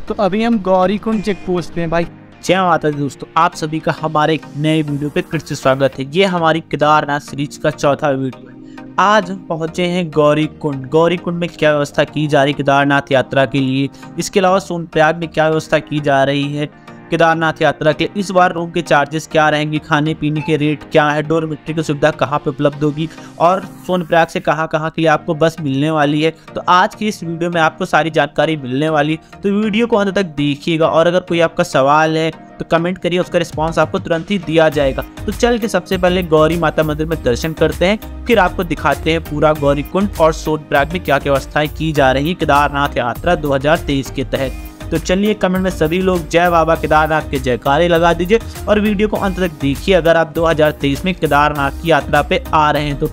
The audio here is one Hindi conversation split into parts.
तो अभी हम गौरीकुंड चेक पोस्ट पे हैं भाई। जय माता दी दोस्तों, आप सभी का हमारे एक नए वीडियो पे फिर से स्वागत है। ये हमारी केदारनाथ सीरीज का चौथा वीडियो है। आज हम पहुंचे हैं गौरीकुंड। गौरीकुंड में क्या व्यवस्था की जा रही है केदारनाथ यात्रा के लिए, इसके अलावा सोनप्रयाग में क्या व्यवस्था की जा रही है केदारनाथ यात्रा के, इस बार रूम के चार्जेस क्या रहेंगे, खाने पीने के रेट क्या है, डोरमेट्री की सुविधा कहाँ पे उपलब्ध होगी और सोनप्रयाग से कहाँ के लिए आपको बस मिलने वाली है। तो आज की इस वीडियो में आपको सारी जानकारी मिलने वाली, तो वीडियो को अंत तक देखिएगा और अगर कोई आपका सवाल है तो कमेंट करिए, उसका रिस्पांस आपको तुरंत ही दिया जाएगा। तो चल के सबसे पहले गौरी माता मंदिर में दर्शन करते हैं, फिर आपको दिखाते हैं पूरा गौरीकुंड और सोनप्रयाग में क्या क्या व्यवस्थाएं की जा रही है केदारनाथ यात्रा 2023 के तहत। तो चलिए कमेंट में सभी लोग जय बाबा केदारनाथ के जयकारे लगा दीजिए और वीडियो को अंत तक देखिए अगर आप 2023 में केदारनाथ की यात्रा पे आ रहे हैं तो,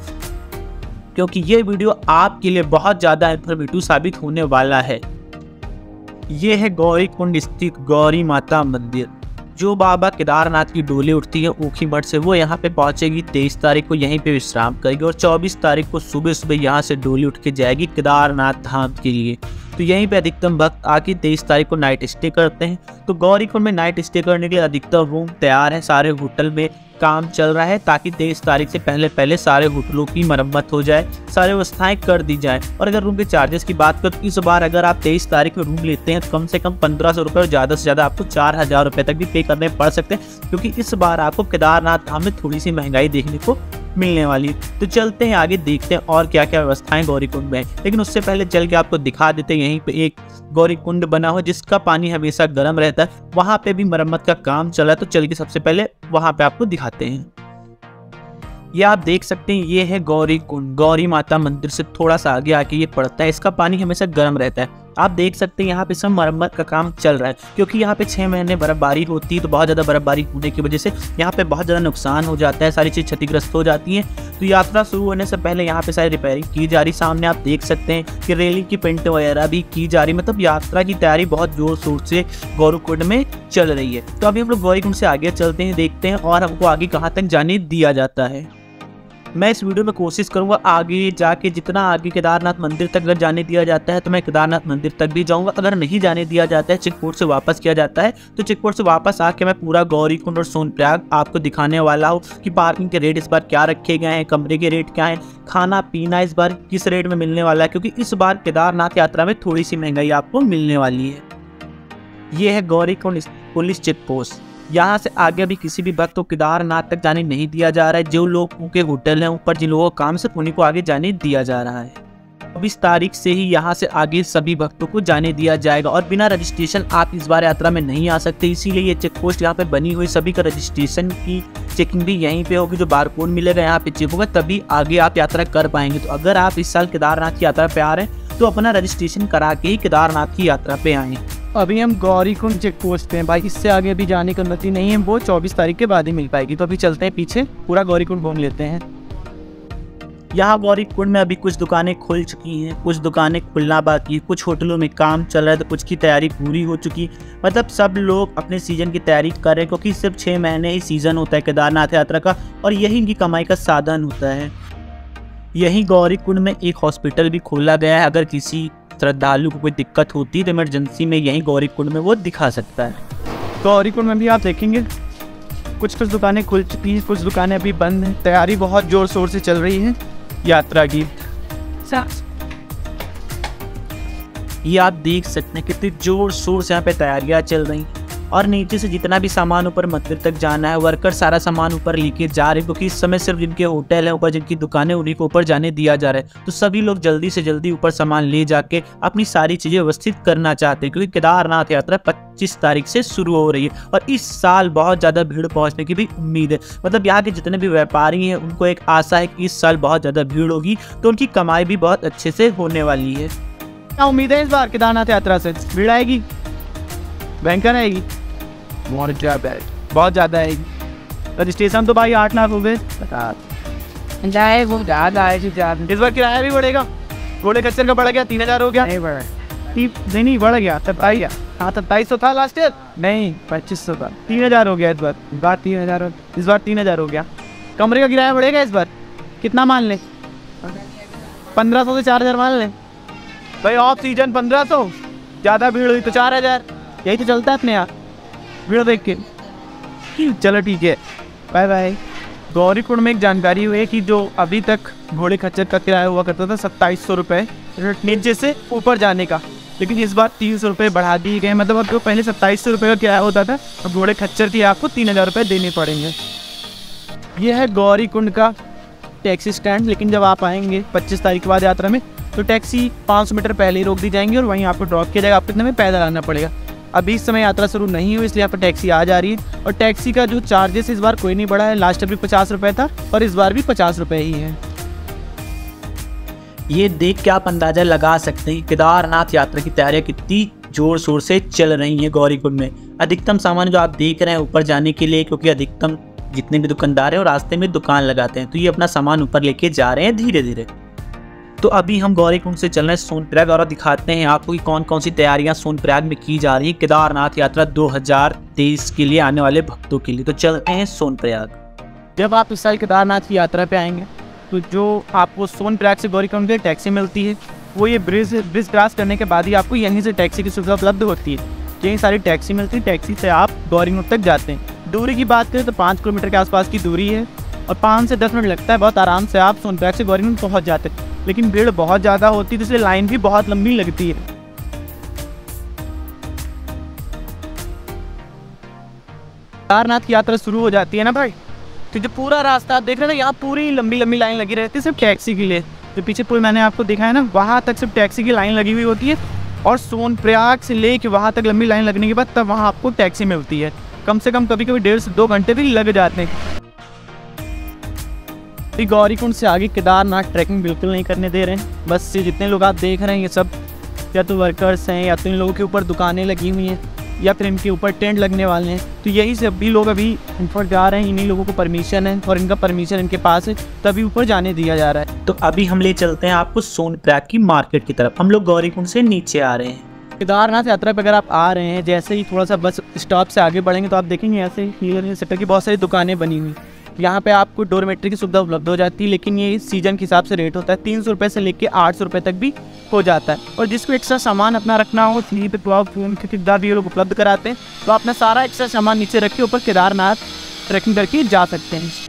क्योंकि ये वीडियो आपके लिए बहुत ज़्यादा इंफॉर्मेटिव साबित होने वाला है। ये है गौरीकुंड स्थित गौरी माता मंदिर। जो बाबा केदारनाथ की डोली उठती है ऊखीमठ से, वो यहाँ पे पहुंचेगी 23 तारीख को, यहीं पे विश्राम करेगी और 24 तारीख को सुबह सुबह यहाँ से डोली उठ के जाएगी केदारनाथ धाम के लिए। तो यहीं पे अधिकतम भक्त आके 23 तारीख को नाइट स्टे करते हैं। तो गौरीकुंड में नाइट स्टे करने के लिए अधिकतर रूम तैयार है, सारे होटल में काम चल रहा है ताकि 23 तारीख से पहले सारे होटलों की मरम्मत हो जाए, सारी व्यवस्थाएं कर दी जाए। और अगर रूम के चार्जेस की बात करें तो इस बार अगर आप 23 तारीख में रूम लेते हैं तो कम से कम 1500 रुपये और ज़्यादा से ज़्यादा आपको 4000 रुपये तक भी पे करने पड़ सकते हैं, क्योंकि इस बार आपको केदारनाथ धाम में थोड़ी सी महंगाई देखने को मिलने वाली है। तो चलते हैं आगे, देखते हैं और क्या क्या व्यवस्थाएं गौरीकुंड में है। लेकिन उससे पहले चल के आपको दिखा देते हैं, यहीं पे एक गौरीकुंड बना हुआ जिसका पानी हमेशा गर्म रहता है, वहां पे भी मरम्मत का काम चला है। तो चल के सबसे पहले वहां पे आपको दिखाते हैं। ये आप देख सकते हैं, ये है गौरीकुंड। गौरी माता मंदिर से थोड़ा सा आगे आके ये पड़ता है, इसका पानी हमेशा गर्म रहता है। आप देख सकते हैं यहाँ पे सब मरम्मत का काम चल रहा है, क्योंकि यहाँ पे 6 महीने बर्फबारी होती है, तो बहुत ज़्यादा बर्फबारी होने की वजह से यहाँ पे बहुत ज़्यादा नुकसान हो जाता है, सारी चीज़ क्षतिग्रस्त हो जाती हैं। तो यात्रा शुरू होने से पहले यहाँ पे सारी रिपेयरिंग की जा रही। सामने आप देख सकते हैं कि रेलिंग की पेंट वगैरह भी की जा रही, मतलब यात्रा की तैयारी बहुत जोर शोर से गौरीकुंड में चल रही है। तो अभी हम लोग गौरीकुंड से आगे चलते हैं, देखते हैं और हमको आगे कहाँ तक जाने दिया जाता है। मैं इस वीडियो में कोशिश करूंगा आगे जाके, जितना आगे केदारनाथ मंदिर तक अगर जाने दिया जाता है तो मैं केदारनाथ मंदिर तक भी जाऊंगा। अगर नहीं जाने दिया जाता है, चेकपोस्ट से वापस किया जाता है, तो चेकपोस्ट से वापस आके मैं पूरा गौरीकुंड और सोनप्रयाग आपको दिखाने वाला हूँ कि पार्किंग के रेट इस बार क्या रखे गए हैं, कमरे के रेट क्या हैं, खाना पीना इस बार किस रेट में मिलने वाला है, क्योंकि इस बार केदारनाथ यात्रा में थोड़ी सी महंगाई आपको मिलने वाली है। ये है गौरीकुंड पुलिस चेक पोस्ट। यहाँ से आगे भी किसी भी भक्त को केदारनाथ तक जाने नहीं दिया जा रहा है। जो लोगों के होटल हैं ऊपर, जिन लोगों का काम सिर्फ उन्हीं को आगे जाने दिया जा रहा है। 24 तारीख से ही यहाँ से आगे सभी भक्तों को जाने दिया जाएगा और बिना रजिस्ट्रेशन आप इस बार यात्रा में नहीं आ सकते। इसीलिए ये चेक पोस्ट यहाँ पे बनी हुई, सभी का रजिस्ट्रेशन की चेकिंग भी यहीं पे होगी। जो बारकोड मिलेगा यहाँ पे चेक होगा, तभी आगे आप यात्रा कर पाएंगे। तो अगर आप इस साल केदारनाथ की यात्रा पे आ रहे हैं तो अपना रजिस्ट्रेशन करा के ही केदारनाथ की यात्रा पे आए। अभी हम गौरीकुंड चेक पोस्ट पे हैं भाई, इससे आगे अभी जाने की अनुमति नहीं है, वो 24 तारीख के बाद ही मिल पाएगी। तो अभी चलते हैं पीछे, पूरा गौरीकुंड घूम लेते हैं। यहाँ गौरीकुंड में अभी कुछ दुकानें खुल चुकी हैं, कुछ दुकानें खुलना बाकी है, कुछ होटलों में काम चल रहा है, तो कुछ की तैयारी पूरी हो चुकी। मतलब सब लोग अपने सीजन की तैयारी कर रहे हैं, क्योंकि सिर्फ 6 महीने ही सीजन होता है केदारनाथ यात्रा का और यही इनकी कमाई का साधन होता है। यही गौरीकुंड में एक हॉस्पिटल भी खोला गया है, अगर किसी श्रद्धालु को कोई दिक्कत होती है तो इमरजेंसी में यहीं गौरीकुंड में वो दिखा सकता है। गौरीकुंड में भी आप देखेंगे कुछ दुकानें खुल चुकी हैं, कुछ दुकानें अभी बंद हैं। तैयारी बहुत जोर शोर से चल रही है यात्रा की। ये आप देख सकते हैं कितनी जोर शोर से यहाँ पे तैयारियां चल रही हैं और नीचे से जितना भी सामान ऊपर मंदिर तक जाना है, वर्कर सारा सामान ऊपर लेके जा रहे हैं, क्योंकि इस समय सिर्फ जिनके होटल है ऊपर, जिनकी दुकानें, उन्हीं को ऊपर जाने दिया जा रहा है। तो सभी लोग जल्दी से जल्दी ऊपर सामान ले जाके अपनी सारी चीजें व्यवस्थित करना चाहते हैं, क्योंकि केदारनाथ यात्रा 25 तारीख से शुरू हो रही है और इस साल बहुत ज्यादा भीड़ पहुंचने की भी उम्मीद है। मतलब यहाँ के जितने भी व्यापारी हैं उनको एक आशा है कि इस साल बहुत ज्यादा भीड़ होगी, तो उनकी कमाई भी बहुत अच्छे से होने वाली है। क्या उम्मीद है इस बार केदारनाथ यात्रा से? भीड़ आएगी, भयंकर आएगी, बहुत ज़्यादा आएगी। रजिस्ट्रेशन तो भाई 8 लाख हो गए। जाए वो ज़्यादा है, इस बार किराया भी बढ़ेगा, घोड़े खच्चर का बढ़ गया, 3000 हो गया। नहीं बढ़ा, नहीं बढ़ गया, 27 हाँ 2700 था लास्ट ईयर, नहीं 2500 था, 3000 हो गया इस बार। 3000, इस बार 3000 हो गया। कमरे का किराया बढ़ेगा इस बार, कितना मान लें? 1500 से 4000 मान लें भाई। ऑफ सीजन 1500, ज़्यादा भीड़ हुई तो 4000। यही तो चलता है अपने यहाँ वीडियो देख के। चलो ठीक है, बाय बाय। गौरीकुंड में एक जानकारी हुई है कि जो अभी तक घोड़े खच्चर का किराया हुआ करता था 2700 रुपये नीचे से ऊपर जाने का, लेकिन इस बार 300 रुपये बढ़ा दिए गए। मतलब अब जो पहले 2700 रुपये का किराया होता था, अब घोड़े खच्चर की आपको 3000 रुपये देने पड़ेंगे। यह है गौरीकुंड का टैक्सी स्टैंड। लेकिन जब आप आएंगे 25 तारीख के बाद यात्रा में, तो टैक्सी 500 मीटर पहले ही रोक दी जाएंगी और वहीं आपको ड्रॉप किया जाएगा। आपको इतने में पैदल आना पड़ेगा। अभी इस समय यात्रा शुरू नहीं हुई, इसलिए यहाँ पर टैक्सी आ जा रही है। और टैक्सी का जो चार्जेस इस बार कोई नहीं बढ़ा है। लास्ट भी 50 रुपये था और इस बार भी 50 रुपये ही है। ये देख के आप अंदाजा लगा सकते हैं केदारनाथ यात्रा की तैयारियां कितनी जोर शोर से चल रही हैं गौरीकुंड में। अधिकतम सामान जो आप देख रहे हैं ऊपर जाने के लिए, क्योंकि अधिकतम जितने भी दुकानदार हैं वो रास्ते में दुकान लगाते हैं, तो ये अपना सामान ऊपर लेके जा रहे हैं धीरे धीरे। तो अभी हम गौरीकुंड से चल रहे हैं सोनप्रयाग और दिखाते हैं आपको कि कौन कौन सी तैयारियां सोनप्रयाग में की जा रही है केदारनाथ यात्रा 2023 के लिए आने वाले भक्तों के लिए। तो चलते हैं सोनप्रयाग। जब आप इस साल केदारनाथ की यात्रा पे आएंगे, तो जो आपको सोनप्रयाग से गौरीकुंड के लिए टैक्सी मिलती है, वो ये ब्रिज क्रॉस करने के बाद ही आपको यहीं से टैक्सी की सुविधा उपलब्ध होती है। यहीं सारी टैक्सी मिलती है, टैक्सी से आप गौरीकुंड तक जाते हैं। दूरी की बात करें तो 5 किलोमीटर के आसपास की दूरी है और 5 से 10 मिनट लगता है। बहुत आराम से आप सोनप्रयाग से गौरीकुंड पहुँच जाते हैं। लेकिन भीड़ बहुत ज़्यादा होती है, तो इसलिए लाइन भी बहुत लंबी लगती है। केदारनाथ की यात्रा शुरू हो जाती है ना भाई, तो जो पूरा रास्ता आप देख रहे हैं ना, यहाँ पूरी लंबी लंबी लाइन लगी रहती है सिर्फ टैक्सी के लिए। जो पीछे पुल मैंने आपको दिखाया ना, वहाँ तक सिर्फ टैक्सी की लाइन लगी हुई होती है। और सोनप्रयाग से लेके वहाँ तक लंबी लाइन लगने के बाद तब वहाँ आपको टैक्सी मिलती है। कम से कम कभी कभी 1.5 से 2 घंटे भी लग जाते हैं। गौरीकुंड से आगे केदारनाथ ट्रैकिंग बिल्कुल नहीं करने दे रहे हैं। बस ये जितने लोग आप देख रहे हैं, ये सब या तो वर्कर्स हैं, या तो इन लोगों के ऊपर दुकानें लगी हुई हैं, या फिर इनके ऊपर टेंट लगने वाले हैं। तो यही से अभी लोग अभी ऊपर जा रहे हैं। इन्हीं लोगों को परमिशन है और इनका परमिशन इनके पास है, तभी ऊपर जाने दिया जा रहा है। तो अभी हम ले चलते हैं आपको सोनप्रयाग की मार्केट की तरफ। हम लोग गौरीकुंड से नीचे आ रहे हैं। केदारनाथ यात्रा पर अगर आप आ रहे हैं, जैसे ही थोड़ा सा बस स्टॉप से आगे बढ़ेंगे, तो आप देखेंगे ऐसे नीले सेक्टर की बहुत सारी दुकानें बनी हुई। यहाँ पे आपको डोरमेट्री की सुविधा उपलब्ध हो जाती है, लेकिन ये सीजन के हिसाब से रेट होता है। 300 रुपये से लेके 800 रुपये तक भी हो जाता है। और जिसको एक्स्ट्रा सामान अपना रखना हो, यहीं पे खरीदार भी लोग उपलब्ध कराते हैं, तो अपना सारा एक्स्ट्रा सामान नीचे रख के ऊपर केदारनाथ ट्रैकिंग करके जा सकते हैं।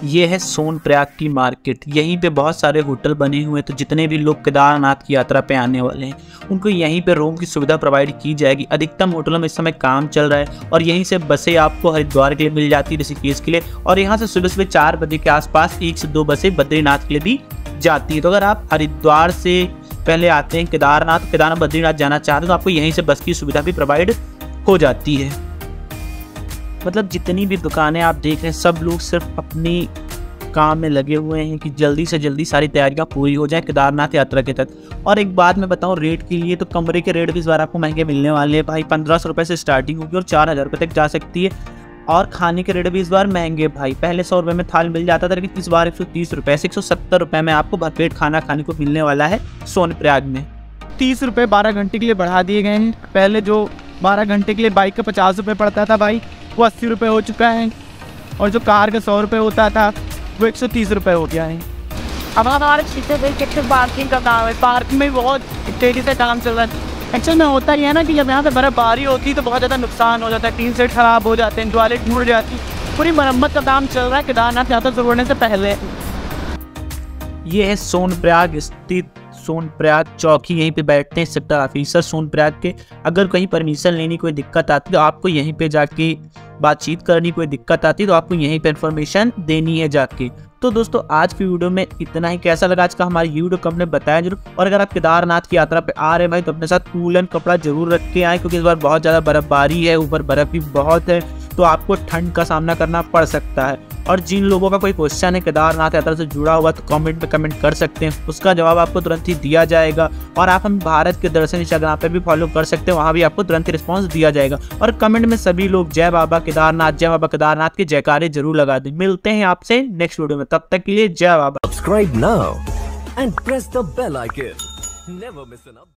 ये है सोनप्रयाग की मार्केट। यहीं पे बहुत सारे होटल बने हुए हैं, तो जितने भी लोग केदारनाथ की यात्रा पे आने वाले हैं, उनको यहीं पे रूम की सुविधा प्रोवाइड की जाएगी। अधिकतम होटलों में इस समय काम चल रहा है और यहीं से बसें आपको हरिद्वार के लिए मिल जाती है, ऋषिकेश के लिए। और यहाँ से सुबह 4 बजे के आसपास 1 से 2 बसें बद्रीनाथ के लिए भी जाती है। तो अगर आप हरिद्वार से पहले आते हैं केदारनाथ बद्रीनाथ जाना चाहते हैं, तो आपको यहीं से बस की सुविधा भी प्रोवाइड हो जाती है। मतलब जितनी भी दुकानें आप देख रहे हैं, सब लोग सिर्फ अपनी काम में लगे हुए हैं कि जल्दी से जल्दी सारी तैयारियां पूरी हो जाए केदारनाथ यात्रा के तहत। और एक बात मैं बताऊं रेट के लिए, तो कमरे के रेट भी इस बार आपको महंगे मिलने वाले हैं भाई। 1500 रुपये से स्टार्टिंग होगी और 4000 रुपये तक जा सकती है। और खाने के रेट भी इस बार महंगे भाई। पहले 100 रुपये में थाल मिल जाता था, लेकिन इस बार 130 रुपये से 170 रुपये में आपको भरपेट खाना खाने को मिलने वाला है सोनप्रयाग में। 30 रुपये 12 घंटे के लिए बढ़ा दिए गए हैं। पहले जो 12 घंटे के लिए बाइक का 50 रुपये पड़ता था भाई, वो 80 रुपये हो चुका है। और जो कार का 100 रुपये होता था, वो 130 रुपये हो गया है। अब हमारे क्षेत्र पार्किंग का काम है। पार्किंग में बहुत तेज़ी से काम चल रहा है। एक्चुअल में होता ही है ना कि जब यहाँ पे बर्फबारी होती है तो बहुत ज़्यादा नुकसान हो जाता है। टीन सेट ख़राब हो जाते हैं, टॉयलेट टूट जाती है। पूरी मरम्मत का काम चल रहा है केदारनाथ यात्रा शुरू होने से पहले। ये है सोनप्रयाग स्थित सोनप्रयाग चौकी। यहीं पे बैठते हैं सेक्टर ऑफिसर सोनप्रयाग के। अगर कहीं परमिशन लेनी कोई दिक्कत आती तो आपको यहीं पे जाके बातचीत करनी, कोई दिक्कत आती तो आपको यहीं पे इन्फॉर्मेशन देनी है जाके। तो दोस्तों आज की वीडियो में इतना ही। कैसा लगा आज का हमारी वीडियो कमेंट में बताया जरूर। और अगर आप केदारनाथ की यात्रा पे आ रहे हैं भाई, तो अपने साथ वूलन कपड़ा जरूर रख के आए, क्योंकि इस बार बहुत ज़्यादा बर्फबारी है, ऊपर बर्फ भी बहुत है, तो आपको ठंड का सामना करना पड़ सकता है। और जिन लोगों का कोई क्वेश्चन है केदारनाथ यात्रा से जुड़ा हुआ, तो कमेंट में कमेंट कर सकते हैं, उसका जवाब आपको तुरंत ही दिया जाएगा। और आप हम भारत के दर्शन इंस्टाग्राम पे भी फॉलो कर सकते हैं, वहाँ भी आपको तुरंत ही रिस्पॉन्स दिया जाएगा। और कमेंट में सभी लोग जय बाबा केदारनाथ के जयकारे जरूर लगा दें। मिलते हैं आपसे नेक्स्ट वीडियो में, तब तक के लिए जय बाबा। Subscribe now and press the bell icon. Never miss an update.